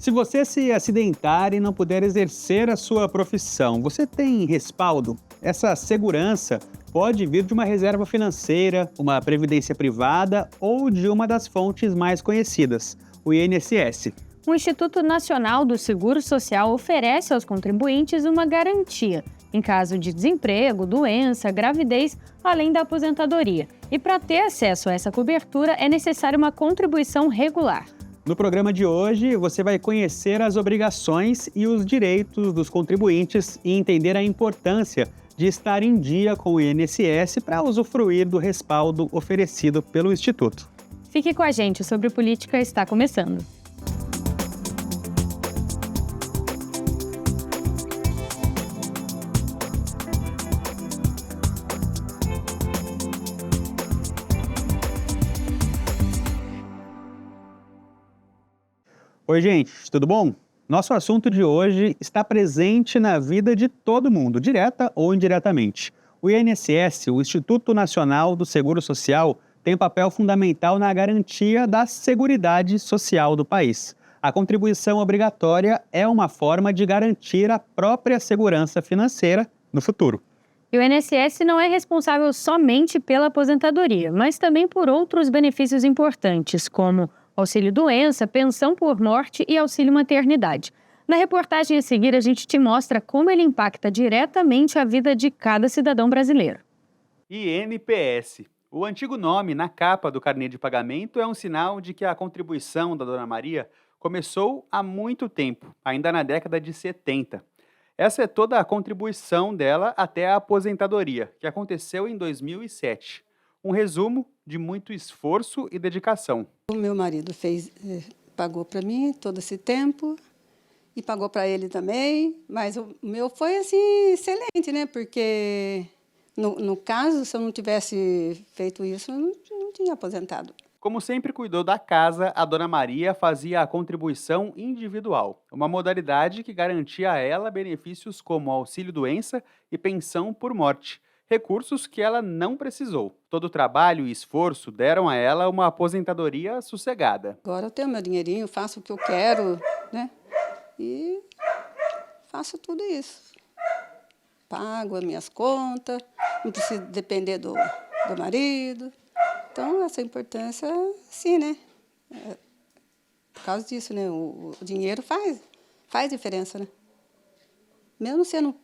Se você se acidentar e não puder exercer a sua profissão, você tem respaldo? Essa segurança pode vir de uma reserva financeira, uma previdência privada ou de uma das fontes mais conhecidas, o INSS. O Instituto Nacional do Seguro Social oferece aos contribuintes uma garantia em caso de desemprego, doença, gravidez, além da aposentadoria. E para ter acesso a essa cobertura é necessária uma contribuição regular. No programa de hoje, você vai conhecer as obrigações e os direitos dos contribuintes e entender a importância de estar em dia com o INSS para usufruir do respaldo oferecido pelo Instituto. Fique com a gente, o Sobre Política está começando. Oi, gente, tudo bom? Nosso assunto de hoje está presente na vida de todo mundo, direta ou indiretamente. O INSS, o Instituto Nacional do Seguro Social, tem um papel fundamental na garantia da seguridade social do país. A contribuição obrigatória é uma forma de garantir a própria segurança financeira no futuro. E o INSS não é responsável somente pela aposentadoria, mas também por outros benefícios importantes, como auxílio-doença, pensão por morte e auxílio-maternidade. Na reportagem a seguir, a gente te mostra como ele impacta diretamente a vida de cada cidadão brasileiro. INPS. O antigo nome na capa do carnê de pagamento é um sinal de que a contribuição da Dona Maria começou há muito tempo, ainda na década de 70. Essa é toda a contribuição dela até a aposentadoria, que aconteceu em 2007. Um resumo de muito esforço e dedicação. O meu marido pagou para mim todo esse tempo e pagou para ele também, mas o meu foi assim excelente, né? Porque no caso, se eu não tivesse feito isso, eu não tinha aposentado. Como sempre cuidou da casa, a Dona Maria fazia a contribuição individual, uma modalidade que garantia a ela benefícios como auxílio-doença e pensão por morte. Recursos que ela não precisou. Todo o trabalho e esforço deram a ela uma aposentadoria sossegada. Agora eu tenho meu dinheirinho, faço o que eu quero, né? E faço tudo isso. Pago as minhas contas, não preciso depender do marido. Então, essa importância, sim, né? Por causa disso, né? O dinheiro faz diferença, né? Mesmo sendo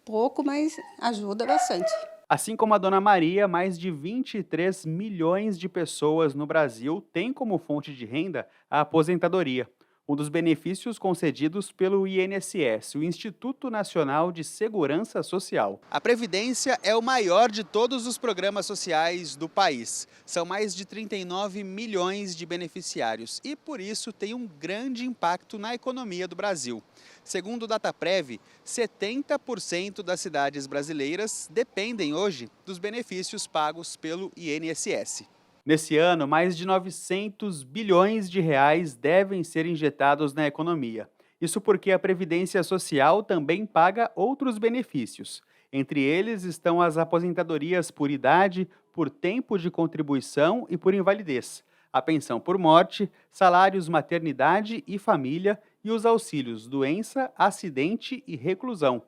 pouco, mas ajuda bastante. Assim como a Dona Maria, mais de 23 milhões de pessoas no Brasil têm como fonte de renda a aposentadoria, um dos benefícios concedidos pelo INSS, o Instituto Nacional de Segurança Social. A Previdência é o maior de todos os programas sociais do país. São mais de 39 milhões de beneficiários e, por isso, tem um grande impacto na economia do Brasil. Segundo o Dataprev, 70% das cidades brasileiras dependem hoje dos benefícios pagos pelo INSS. Nesse ano, mais de 900 bilhões de reais devem ser injetados na economia. Isso porque a Previdência Social também paga outros benefícios. Entre eles estão as aposentadorias por idade, por tempo de contribuição e por invalidez, a pensão por morte, salários maternidade e família e os auxílios doença, acidente e reclusão.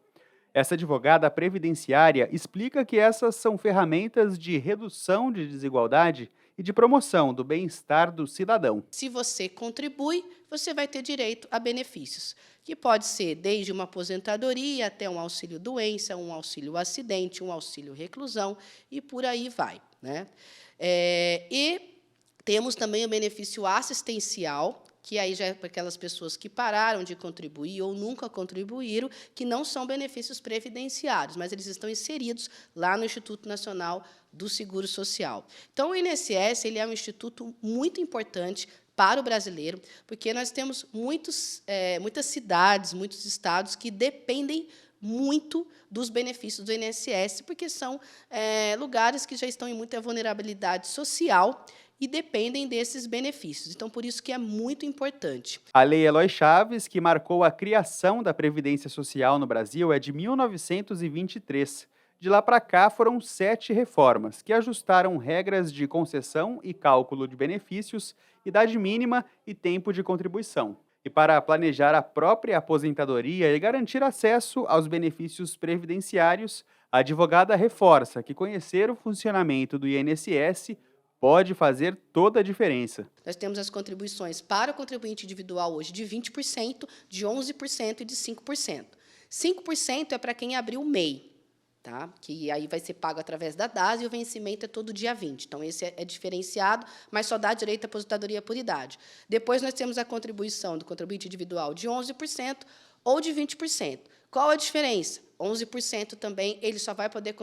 Essa advogada previdenciária explica que essas são ferramentas de redução de desigualdade e de promoção do bem-estar do cidadão. Se você contribui, você vai ter direito a benefícios, que pode ser desde uma aposentadoria até um auxílio-doença, um auxílio-acidente, um auxílio-reclusão e por aí vai, né? E temos também o benefício assistencial, que aí já é para aquelas pessoas que pararam de contribuir ou nunca contribuíram, que não são benefícios previdenciários, mas eles estão inseridos lá no Instituto Nacional do Seguro Social. Então, o INSS ele é um instituto muito importante para o brasileiro, porque nós temos muitas cidades, muitos estados que dependem muito dos benefícios do INSS, porque são lugares que já estão em muita vulnerabilidade social e dependem desses benefícios. Então, por isso que é muito importante. A Lei Eloy Chaves, que marcou a criação da Previdência Social no Brasil, é de 1923. De lá para cá, foram 7 reformas, que ajustaram regras de concessão e cálculo de benefícios, idade mínima e tempo de contribuição. E para planejar a própria aposentadoria e garantir acesso aos benefícios previdenciários, a advogada reforça que conhecer o funcionamento do INSS pode fazer toda a diferença. Nós temos as contribuições para o contribuinte individual hoje de 20%, de 11% e de 5%. 5% é para quem abriu o MEI, tá? Que aí vai ser pago através da DAS e o vencimento é todo dia 20. Então, esse é diferenciado, mas só dá direito à aposentadoria por idade. Depois, nós temos a contribuição do contribuinte individual de 11% ou de 20%. Qual a diferença? 11% também ele só vai poder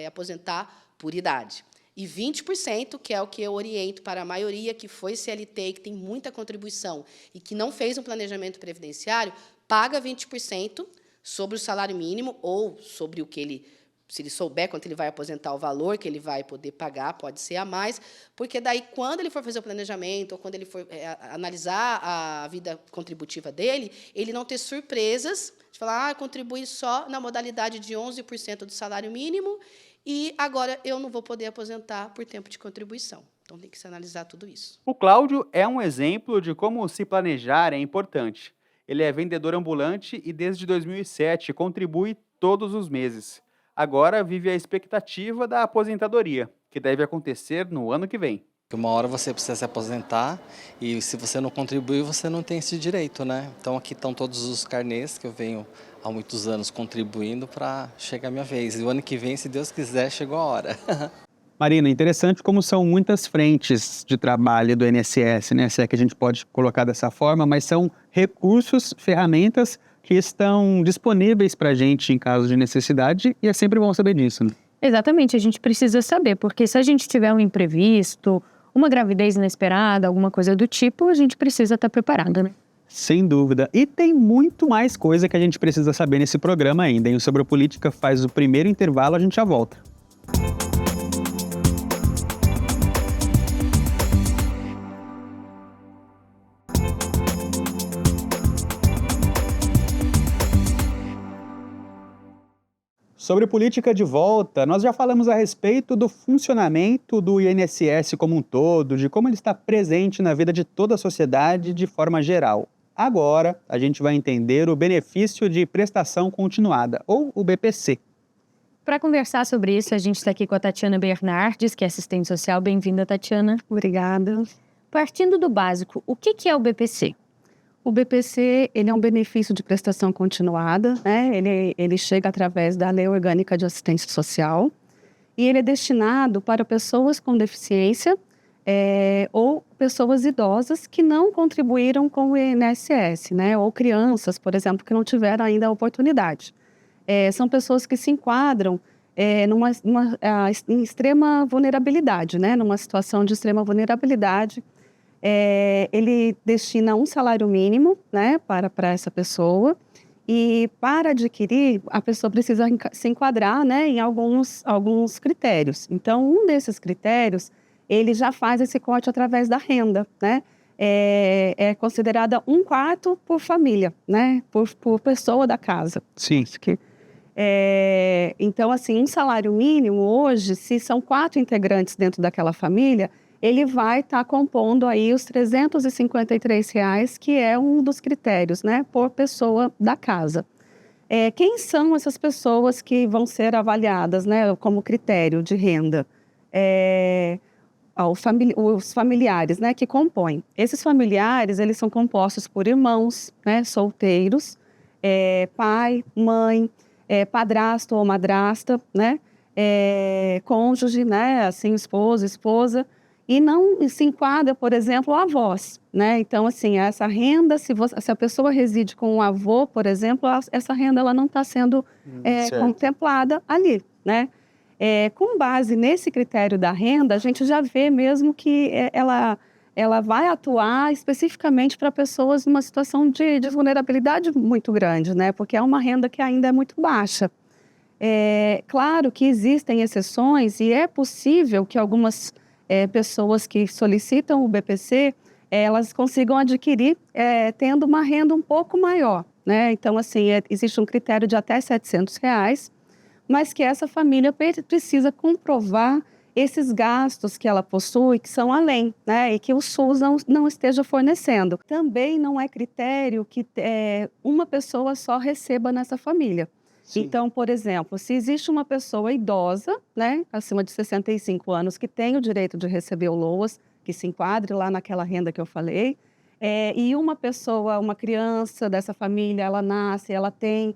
aposentar por idade. E 20%, que é o que eu oriento para a maioria que foi CLT e que tem muita contribuição e que não fez um planejamento previdenciário, paga 20% sobre o salário mínimo ou sobre o que ele, se ele souber quanto ele vai aposentar, o valor que ele vai poder pagar, pode ser a mais, porque daí, quando ele for fazer o planejamento ou quando ele for analisar a vida contributiva dele, ele não ter surpresas de falar, contribui só na modalidade de 11% do salário mínimo e agora eu não vou poder aposentar por tempo de contribuição. Então, tem que se analisar tudo isso. O Cláudio é um exemplo de como se planejar é importante. Ele é vendedor ambulante e, desde 2007, contribui todos os meses. Agora vive a expectativa da aposentadoria, que deve acontecer no ano que vem. Uma hora você precisa se aposentar e, se você não contribuir, você não tem esse direito, né? Então, aqui estão todos os carnês que eu venho há muitos anos contribuindo para chegar a minha vez. E o ano que vem, se Deus quiser, chegou a hora. Marina, interessante como são muitas frentes de trabalho do INSS, né? Se é que a gente pode colocar dessa forma, mas são recursos, ferramentas que estão disponíveis para a gente em caso de necessidade e é sempre bom saber disso, né? Exatamente, a gente precisa saber, porque se a gente tiver um imprevisto, uma gravidez inesperada, alguma coisa do tipo, a gente precisa estar preparado, né? Sem dúvida. E tem muito mais coisa que a gente precisa saber nesse programa ainda, hein? O Sobre a Política faz o primeiro intervalo, a gente já volta. Sobre política de volta, nós já falamos a respeito do funcionamento do INSS como um todo, de como ele está presente na vida de toda a sociedade de forma geral. Agora, a gente vai entender o benefício de prestação continuada, ou o BPC. Para conversar sobre isso, a gente está aqui com a Tatiana Bernardes, que é assistente social. Bem-vinda, Tatiana. Obrigada. Partindo do básico, o que é o BPC? O BPC, ele é um benefício de prestação continuada, né? Ele chega através da Lei Orgânica de Assistência Social e ele é destinado para pessoas com deficiência ou pessoas idosas que não contribuíram com o INSS, né? Ou crianças, por exemplo, que não tiveram ainda a oportunidade. São pessoas que se enquadram em extrema vulnerabilidade, né? Numa situação de extrema vulnerabilidade. Ele destina um salário mínimo, né, para essa pessoa e para adquirir a pessoa precisa se enquadrar, né, em alguns critérios. Então, um desses critérios, ele já faz esse corte através da renda, né? É considerada 1/4 por família, né, por pessoa da casa. Sim. Então, assim, um salário mínimo hoje, se são 4 integrantes dentro daquela família, ele vai estar compondo aí os R$ 353, que é um dos critérios, né, por pessoa da casa. Quem são essas pessoas que vão ser avaliadas, né, como critério de renda? Os familiares, né, que compõem. Esses familiares, eles são compostos por irmãos, né, solteiros, pai, mãe, padrasto ou madrasta, né, cônjuge, né, assim, esposa, e não se enquadra, por exemplo, avós, né? Então, assim, essa renda, se a pessoa reside com um avô, por exemplo, essa renda ela não está sendo contemplada ali, né? Com base nesse critério da renda, a gente já vê mesmo que ela vai atuar especificamente para pessoas numa situação de vulnerabilidade muito grande, né? Porque é uma renda que ainda é muito baixa. Claro que existem exceções e é possível que algumas pessoas que solicitam o BPC, elas consigam adquirir tendo uma renda um pouco maior, né? Então, assim, existe um critério de até R$ 700, mas que essa família precisa comprovar esses gastos que ela possui, que são além, né, e que o SUS não esteja fornecendo. Também não é critério que uma pessoa só receba nessa família. Sim. Então, por exemplo, se existe uma pessoa idosa, né, acima de 65 anos, que tem o direito de receber o LOAS, que se enquadre lá naquela renda que eu falei, e uma pessoa, uma criança dessa família, ela nasce, ela tem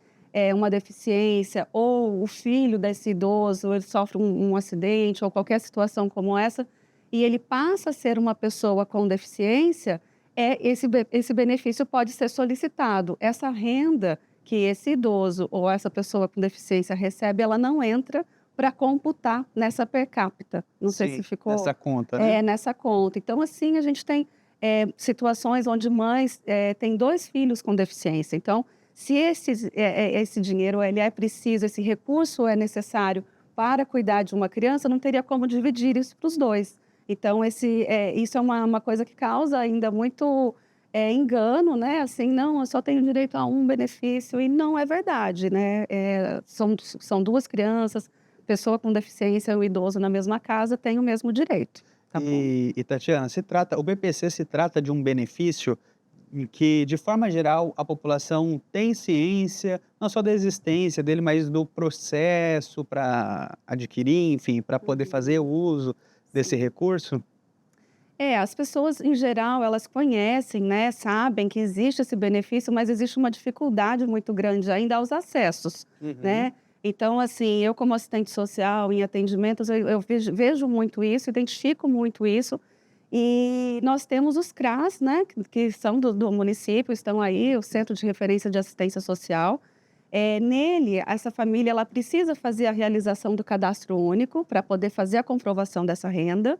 uma deficiência, ou o filho desse idoso, ele sofre um acidente ou qualquer situação como essa, e ele passa a ser uma pessoa com deficiência, esse benefício pode ser solicitado. Essa renda que esse idoso ou essa pessoa com deficiência recebe, ela não entra para computar nessa per capita. Não sei se Sim, ficou nessa conta, né? nessa conta. Então, assim, a gente tem situações onde mães têm 2 filhos com deficiência. Então, se esse dinheiro ele é preciso, esse recurso é necessário para cuidar de uma criança, não teria como dividir isso para os 2. Então, isso é uma coisa que causa ainda muito engano, né? Assim, não, eu só tenho direito a um benefício, e não é verdade, né? São 2 crianças, pessoa com deficiência e o idoso na mesma casa têm o mesmo direito. Tá bom? E Tatiana, o BPC se trata de um benefício em que, de forma geral, a população tem ciência, não só da existência dele, mas do processo para adquirir, enfim, para poder fazer o uso desse recurso? As pessoas em geral, elas conhecem, né, sabem que existe esse benefício, mas existe uma dificuldade muito grande ainda aos acessos, Uhum. né? Então, assim, eu como assistente social em atendimentos, eu vejo muito isso, identifico muito isso, e nós temos os CRAS, né, que são do município, estão aí, o Centro de Referência de Assistência Social. Nele, essa família, ela precisa fazer a realização do cadastro único para poder fazer a comprovação dessa renda.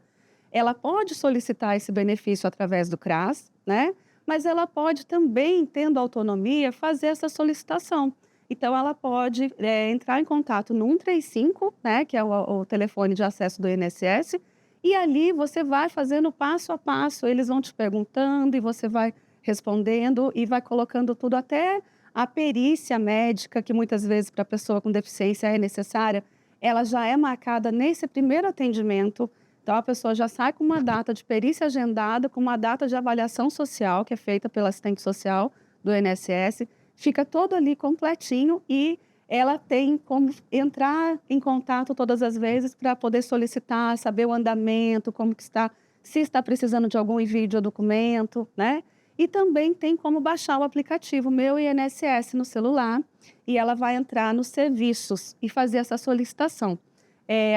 Ela pode solicitar esse benefício através do CRAS, né? Mas ela pode também, tendo autonomia, fazer essa solicitação. Então, ela pode entrar em contato no 135, né? Que é o telefone de acesso do INSS, e ali você vai fazendo passo a passo. Eles vão te perguntando e você vai respondendo e vai colocando tudo, até a perícia médica, que muitas vezes para a pessoa com deficiência é necessária, ela já é marcada nesse primeiro atendimento. Então, a pessoa já sai com uma data de perícia agendada, com uma data de avaliação social, que é feita pelo assistente social do INSS, fica todo ali completinho, e ela tem como entrar em contato todas as vezes para poder solicitar, saber o andamento, como que está, se está precisando de algum envio de documento, né? E também tem como baixar o aplicativo Meu INSS no celular, e ela vai entrar nos serviços e fazer essa solicitação.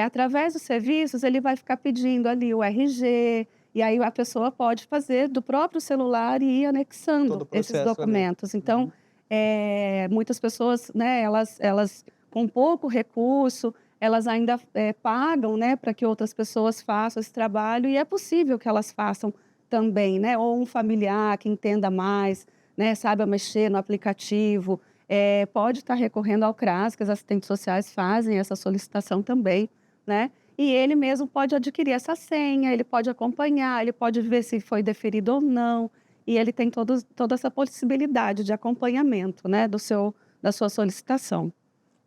Através dos serviços, ele vai ficar pedindo ali o RG, e aí a pessoa pode fazer do próprio celular e ir Todo anexando o esses processo ali. documentos. Então, Uhum. muitas pessoas, né, elas com pouco recurso, elas ainda pagam, né, para que outras pessoas façam esse trabalho, e é possível que elas façam também, né, ou um familiar que entenda mais, né, saiba mexer no aplicativo, pode estar recorrendo ao CRAS, que as assistentes sociais fazem essa solicitação também, né? E ele mesmo pode adquirir essa senha, ele pode acompanhar, ele pode ver se foi deferido ou não, e ele tem toda essa possibilidade de acompanhamento, né, da sua solicitação.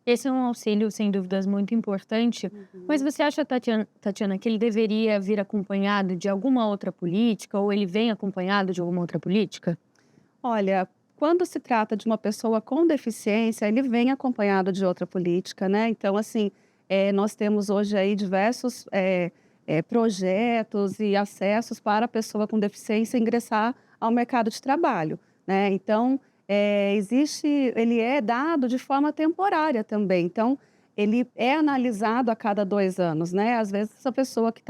Esse é um auxílio, sem dúvidas, muito importante. Mas você acha, Tatiana, que ele deveria vir acompanhado de alguma outra política, ou ele vem acompanhado de alguma outra política? Olha, quando se trata de uma pessoa com deficiência, ele vem acompanhado de outra política, né? Então, assim, nós temos hoje aí diversos projetos e acessos para a pessoa com deficiência ingressar ao mercado de trabalho, né? Então, ele é dado de forma temporária também. Então, ele é analisado a cada 2 anos, né? Às vezes, essa pessoa que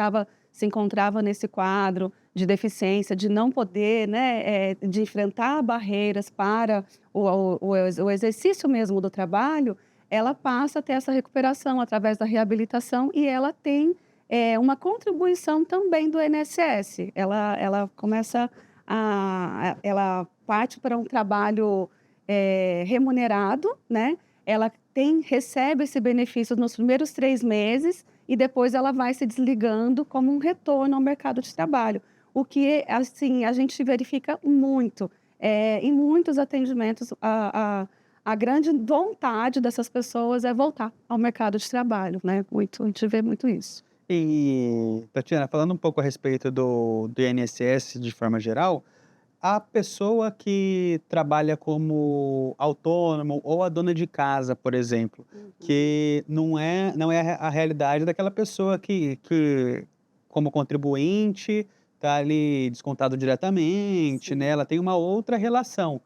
se encontrava nesse quadro de deficiência, de não poder, né, de enfrentar barreiras para o exercício mesmo do trabalho, ela passa a ter essa recuperação através da reabilitação, e ela tem uma contribuição também do INSS. Ela começa ela parte para um trabalho remunerado, né? Ela recebe esse benefício nos primeiros 3 meses, e depois ela vai se desligando como um retorno ao mercado de trabalho. O que, assim, a gente verifica muito, em muitos atendimentos, a grande vontade dessas pessoas é voltar ao mercado de trabalho, né? A gente vê muito isso. E, Tatiana, falando um pouco a respeito do INSS de forma geral, a pessoa que trabalha como autônomo ou a dona de casa, por exemplo, que não é a realidade daquela pessoa que como contribuinte, está ali descontado diretamente, né? Ela tem uma outra relação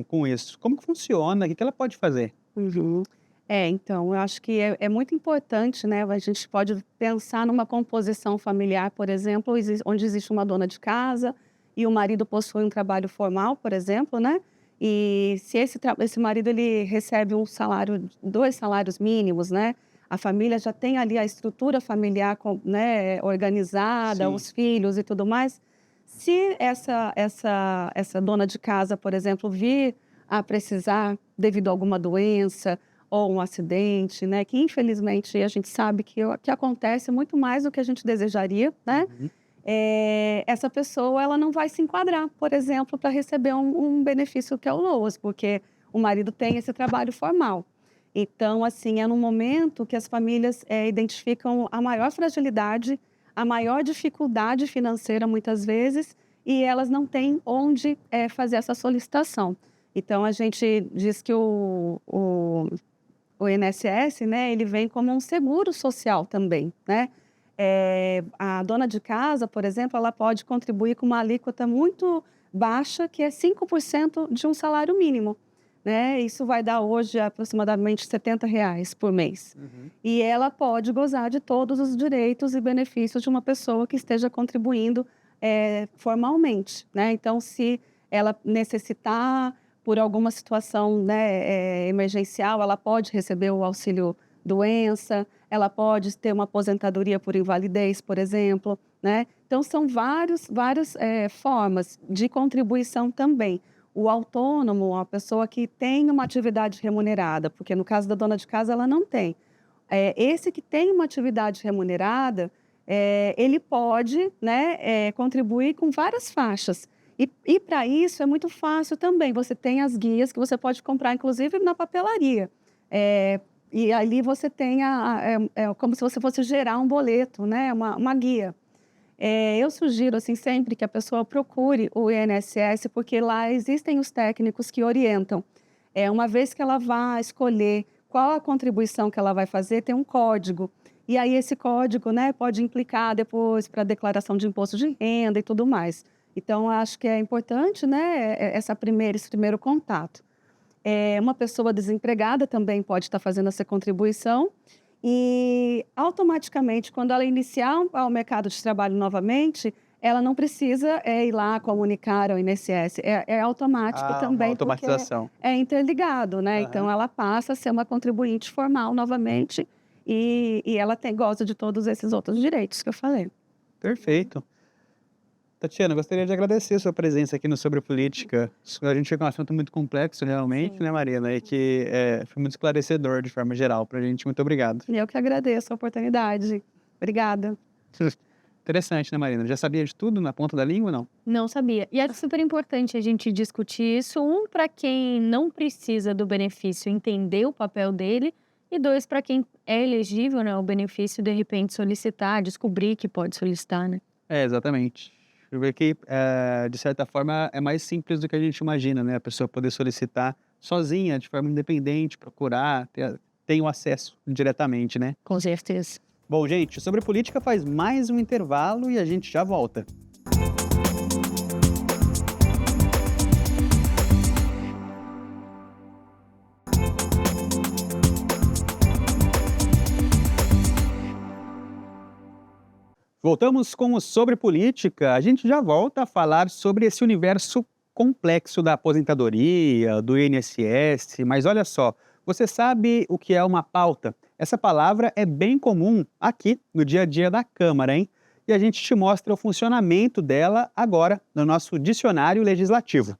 com isso. Como que funciona? O que ela pode fazer? Uhum. Então, eu acho que é muito importante, né? A gente pode pensar numa composição familiar, por exemplo, onde existe uma dona de casa e o marido possui um trabalho formal, por exemplo, né? E se esse marido ele recebe um salário, 2 salários mínimos, né? A família já tem ali a estrutura familiar, né, organizada, Sim. os filhos e tudo mais. Se essa dona de casa, por exemplo, vir a precisar devido a alguma doença ou um acidente, né, que infelizmente a gente sabe que acontece muito mais do que a gente desejaria, né? Uhum. Essa pessoa ela não vai se enquadrar, por exemplo, para receber um benefício que é o LOAS, porque o marido tem esse trabalho formal. Então, assim, é num momento que as famílias identificam a maior fragilidade, a maior dificuldade financeira, muitas vezes, e elas não têm onde fazer essa solicitação. Então, a gente diz que o INSS, né, ele vem como um seguro social também, né? A dona de casa, por exemplo, ela pode contribuir com uma alíquota muito baixa, que é 5% de um salário mínimo, né? Isso vai dar hoje aproximadamente R$ 70 por mês. Uhum. E ela pode gozar de todos os direitos e benefícios de uma pessoa que esteja contribuindo formalmente, né? Então, se ela necessitar por alguma situação, né, emergencial, ela pode receber o auxílio doença, ela pode ter uma aposentadoria por invalidez, por exemplo, né? Então, são várias formas de contribuição também. O autônomo, a pessoa que tem uma atividade remunerada, porque no caso da dona de casa ela não tem. Esse que tem uma atividade remunerada, ele pode, né, contribuir com várias faixas. E para isso é muito fácil também. Você tem as guias que você pode comprar, inclusive na papelaria. E ali você tem como se você fosse gerar um boleto, né, uma guia. Eu sugiro assim sempre que a pessoa procure o INSS, porque lá existem os técnicos que orientam. Uma vez que ela vai escolher qual a contribuição que ela vai fazer, tem um código. E aí esse código, né, pode implicar depois para a declaração de imposto de renda e tudo mais. Então, acho que é importante, né, esse primeiro contato. Uma pessoa desempregada também pode estar fazendo essa contribuição e, automaticamente, quando ela iniciar o mercado de trabalho novamente, ela não precisa ir lá comunicar ao INSS. É automático Uma também, porque automatização. é interligado, né? Aham. Então, ela passa a ser uma contribuinte formal novamente e ela goza de todos esses outros direitos que eu falei. Perfeito. Tatiana, gostaria de agradecer a sua presença aqui no Sobre Política. A gente chegou a um assunto muito complexo, realmente, Sim. né, Marina? E que foi muito esclarecedor de forma geral para a gente. Muito obrigado. E eu que agradeço a oportunidade. Obrigada. Interessante, né, Marina? Já sabia de tudo na ponta da língua, não? Não sabia. E é super importante a gente discutir isso, para quem não precisa do benefício entender o papel dele, e 2, para quem é elegível, né, o benefício, de repente solicitar, descobrir que pode solicitar, né? Exatamente. Eu vejo que, de certa forma, é mais simples do que a gente imagina, né? A pessoa poder solicitar sozinha, de forma independente, procurar, ter o acesso diretamente, né? Com certeza. Bom, gente, Sobre Política faz mais um intervalo e a gente já volta. Voltamos com o Sobre Política. A gente já volta a falar sobre esse universo complexo da aposentadoria, do INSS, mas olha só, você sabe o que é uma pauta? Essa palavra é bem comum aqui no dia a dia da Câmara, hein? E a gente te mostra o funcionamento dela agora no nosso dicionário legislativo.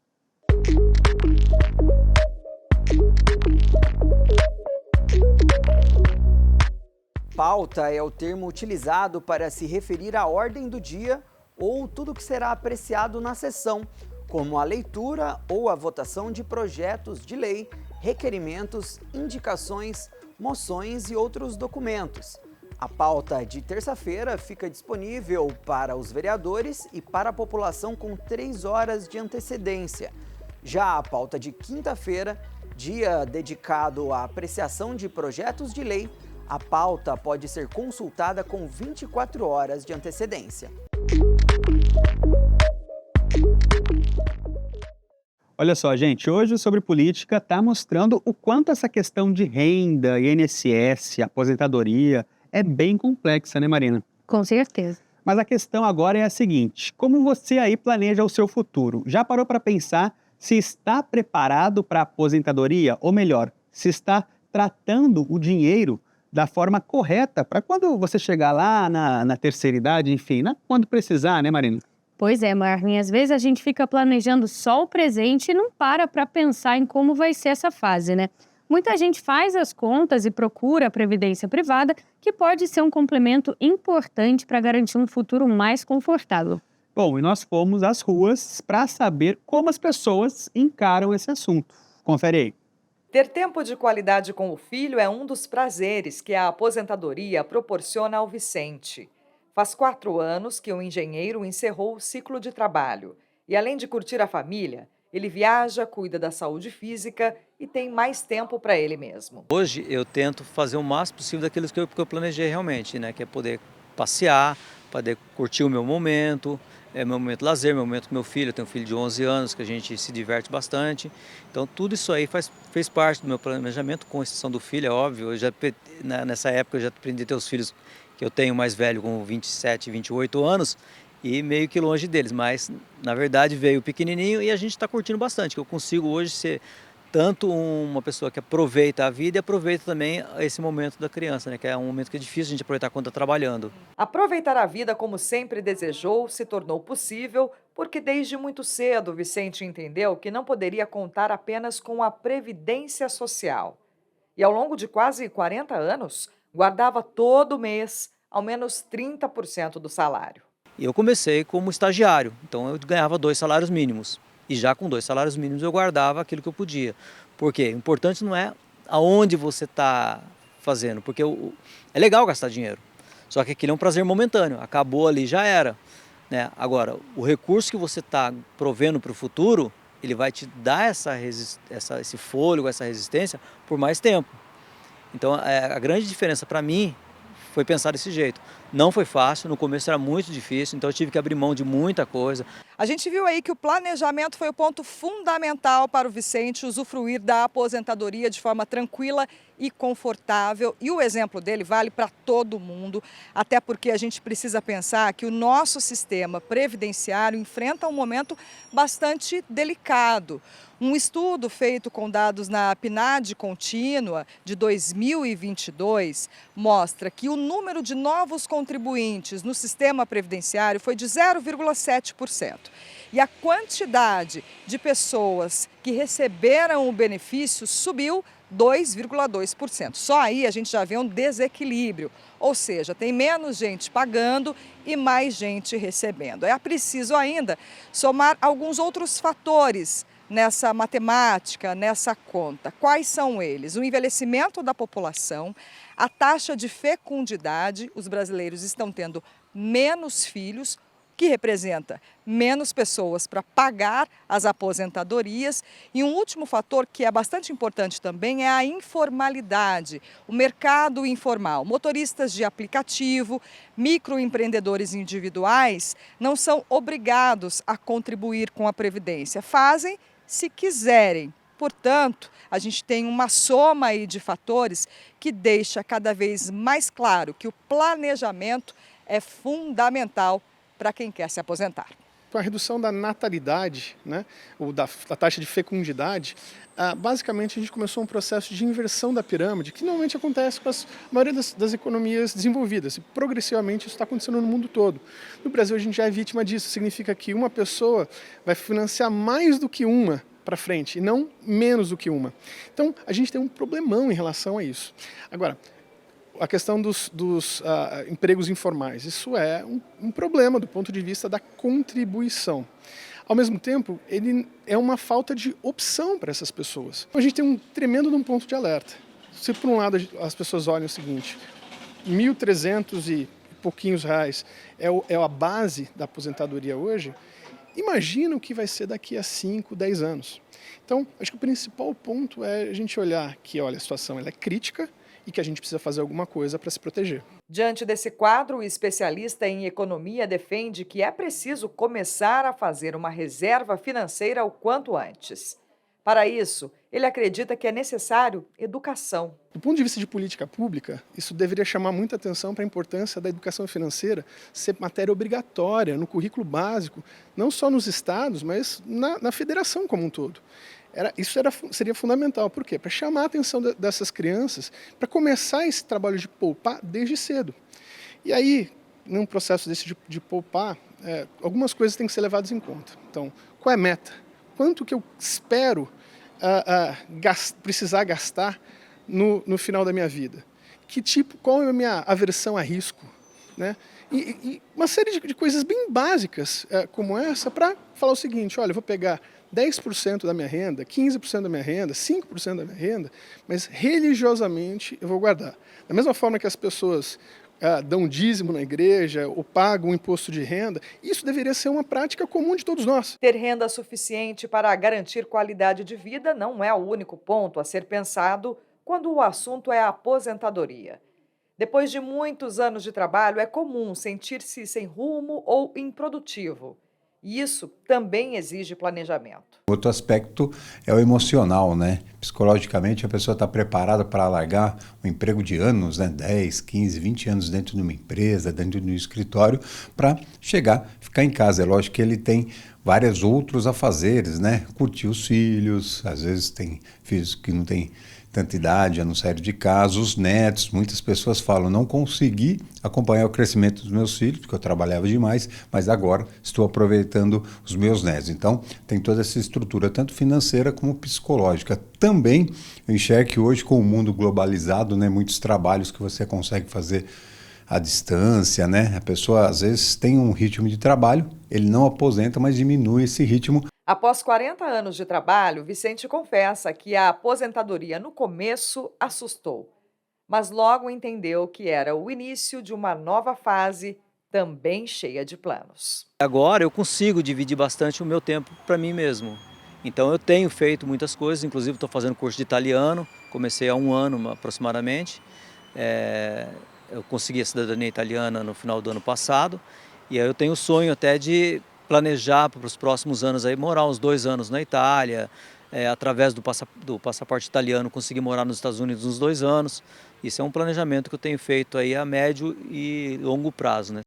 Pauta é o termo utilizado para se referir à ordem do dia ou tudo que será apreciado na sessão, como a leitura ou a votação de projetos de lei, requerimentos, indicações, moções e outros documentos. A pauta de terça-feira fica disponível para os vereadores e para a população com 3 horas de antecedência. Já a pauta de quinta-feira, dia dedicado à apreciação de projetos de lei, a pauta pode ser consultada com 24 horas de antecedência. Olha só, gente, hoje o Sobre Política está mostrando o quanto essa questão de renda, INSS, aposentadoria é bem complexa, né, Marina? Com certeza. Mas a questão agora é a seguinte: como você aí planeja o seu futuro? Já parou para pensar se está preparado para a aposentadoria? Ou melhor, se está tratando o dinheiro da forma correta para quando você chegar lá na terceira idade, enfim, quando precisar, né, Marina? Pois é, Marvin, às vezes a gente fica planejando só o presente e não para pensar em como vai ser essa fase, né? Muita gente faz as contas e procura a previdência privada, que pode ser um complemento importante para garantir um futuro mais confortável. Bom, e nós fomos às ruas para saber como as pessoas encaram esse assunto. Confere aí. Ter tempo de qualidade com o filho é um dos prazeres que a aposentadoria proporciona ao Vicente. Faz 4 anos que o engenheiro encerrou o ciclo de trabalho e, além de curtir a família, ele viaja, cuida da saúde física e tem mais tempo para ele mesmo. Hoje eu tento fazer o máximo possível daquilo que eu planejei realmente, né? Que é poder passear, poder curtir o meu momento lazer, meu momento com meu filho. Eu tenho um filho de 11 anos que a gente se diverte bastante. Então tudo isso aí fez parte do meu planejamento, com exceção do filho, é óbvio. Nessa época eu já aprendi a ter os filhos que eu tenho mais velho com 27, 28 anos e meio que longe deles, mas na verdade veio pequenininho e a gente está curtindo bastante, que eu consigo hoje ser tanto uma pessoa que aproveita a vida e aproveita também esse momento da criança, né? Que é um momento que é difícil a gente aproveitar quando está trabalhando. Aproveitar a vida como sempre desejou se tornou possível porque desde muito cedo Vicente entendeu que não poderia contar apenas com a Previdência Social. E ao longo de quase 40 anos, guardava todo mês ao menos 30% do salário. E eu comecei como estagiário, então eu ganhava 2 salários mínimos. E já com 2 salários mínimos eu guardava aquilo que eu podia. Por quê? O importante não é aonde você está fazendo, porque é legal gastar dinheiro. Só que aquilo é um prazer momentâneo, acabou ali, já era. Né? Agora, o recurso que você está provendo para o futuro, ele vai te dar esse fôlego, essa resistência por mais tempo. Então, a grande diferença para mim foi pensar desse jeito. Não foi fácil, no começo era muito difícil, então eu tive que abrir mão de muita coisa. A gente viu aí que o planejamento foi o ponto fundamental para o Vicente usufruir da aposentadoria de forma tranquila e confortável. E o exemplo dele vale para todo mundo, até porque a gente precisa pensar que o nosso sistema previdenciário enfrenta um momento bastante delicado. Um estudo feito com dados na PNAD contínua de 2022 mostra que o número de novos contribuintes no sistema previdenciário foi de 0,7%. E a quantidade de pessoas que receberam o benefício subiu 2,2%. Só aí a gente já vê um desequilíbrio, ou seja, tem menos gente pagando e mais gente recebendo. É preciso ainda somar alguns outros fatores nessa matemática, nessa conta. Quais são eles? O envelhecimento da população, a taxa de fecundidade, os brasileiros estão tendo menos filhos, que representa menos pessoas para pagar as aposentadorias. E um último fator que é bastante importante também é a informalidade, o mercado informal. Motoristas de aplicativo, microempreendedores individuais não são obrigados a contribuir com a Previdência, fazem se quiserem. Portanto, a gente tem uma soma aí de fatores que deixa cada vez mais claro que o planejamento é fundamental para quem quer se aposentar. Com a redução da natalidade, né, ou da taxa de fecundidade, basicamente a gente começou um processo de inversão da pirâmide, que normalmente acontece com a maioria das economias desenvolvidas. E progressivamente isso está acontecendo no mundo todo. No Brasil a gente já é vítima disso, significa que uma pessoa vai financiar mais do que uma para frente, e não menos do que uma. Então a gente tem um problemão em relação a isso. Agora, a questão dos empregos informais, isso é um problema do ponto de vista da contribuição. Ao mesmo tempo, ele é uma falta de opção para essas pessoas. A gente tem um tremendo ponto de alerta. Se por um lado as pessoas olham o seguinte, 1.300 e pouquinhos reais é a base da aposentadoria hoje, imagina o que vai ser daqui a 5, 10 anos. Então, acho que o principal ponto é a gente olhar que, olha, a situação ela é crítica e que a gente precisa fazer alguma coisa para se proteger. Diante desse quadro, o especialista em economia defende que é preciso começar a fazer uma reserva financeira o quanto antes. Para isso, ele acredita que é necessário educação. Do ponto de vista de política pública, isso deveria chamar muita atenção para a importância da educação financeira ser matéria obrigatória no currículo básico, não só nos estados, mas na federação como um todo. Seria fundamental. Por quê? Para chamar a atenção dessas crianças, para começar esse trabalho de poupar desde cedo. E aí, num processo desse de poupar, algumas coisas têm que ser levadas em conta. Então, qual é a meta? Quanto que eu espero precisar gastar no final da minha vida? Qual é a minha aversão a risco? Né? E uma série de coisas bem básicas como essa para falar o seguinte, olha, eu vou pegar 10% da minha renda, 15% da minha renda, 5% da minha renda, mas religiosamente eu vou guardar. Da mesma forma que as pessoas dão dízimo na igreja ou pagam um imposto de renda, isso deveria ser uma prática comum de todos nós. Ter renda suficiente para garantir qualidade de vida não é o único ponto a ser pensado quando o assunto é a aposentadoria. Depois de muitos anos de trabalho, é comum sentir-se sem rumo ou improdutivo. E isso também exige planejamento. Outro aspecto é o emocional, né? Psicologicamente, a pessoa está preparada para largar um emprego de anos, né? 10, 15, 20 anos dentro de uma empresa, dentro de um escritório, para ficar em casa. É lógico que ele tem vários outros afazeres, né? Curtir os filhos, às vezes tem filhos que não têm tanta idade, já não saíram de casa, os netos, muitas pessoas falam, não consegui acompanhar o crescimento dos meus filhos, porque eu trabalhava demais, mas agora estou aproveitando os meus netos. Então, tem toda essa estrutura, tanto financeira como psicológica. Também, eu enxergo que hoje, com o mundo globalizado, né, muitos trabalhos que você consegue fazer à distância, né? A pessoa, às vezes, tem um ritmo de trabalho, ele não aposenta, mas diminui esse ritmo. Após 40 anos de trabalho, Vicente confessa que a aposentadoria no começo assustou, mas logo entendeu que era o início de uma nova fase, também cheia de planos. Agora eu consigo dividir bastante o meu tempo para mim mesmo. Então eu tenho feito muitas coisas, inclusive estou fazendo curso de italiano, comecei há 1 ano aproximadamente. Eu consegui a cidadania italiana no final do ano passado e aí eu tenho o sonho até de planejar para os próximos anos aí morar uns 2 anos na Itália, através do passaporte italiano conseguir morar nos Estados Unidos uns 2 anos. Isso é um planejamento que eu tenho feito aí a médio e longo prazo, né?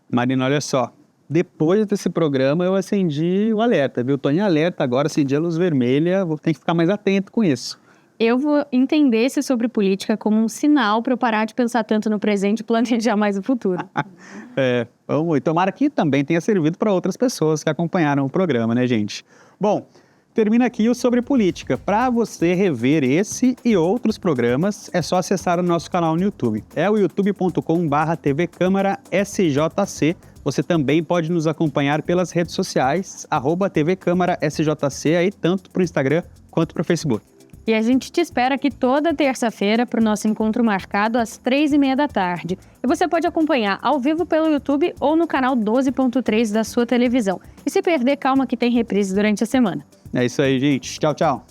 Marina, olha só, depois desse programa eu acendi o alerta, viu? Estou em alerta agora, acendi a luz vermelha, vou ter que ficar mais atento com isso. Eu vou entender esse sobre política como um sinal para eu parar de pensar tanto no presente e planejar mais o futuro. Vamos, e tomara que também tenha servido para outras pessoas que acompanharam o programa, né, gente? Bom, termina aqui o Sobre Política. Para você rever esse e outros programas, é só acessar o nosso canal no YouTube. É o youtube.com/TV Câmara SJC. Você também pode nos acompanhar pelas redes sociais, @TV Câmara SJC, aí tanto para o Instagram quanto para o Facebook. E a gente te espera aqui toda terça-feira para o nosso encontro marcado às 3h30 da tarde. E você pode acompanhar ao vivo pelo YouTube ou no canal 12.3 da sua televisão. E se perder, calma que tem reprise durante a semana. É isso aí, gente. Tchau, tchau.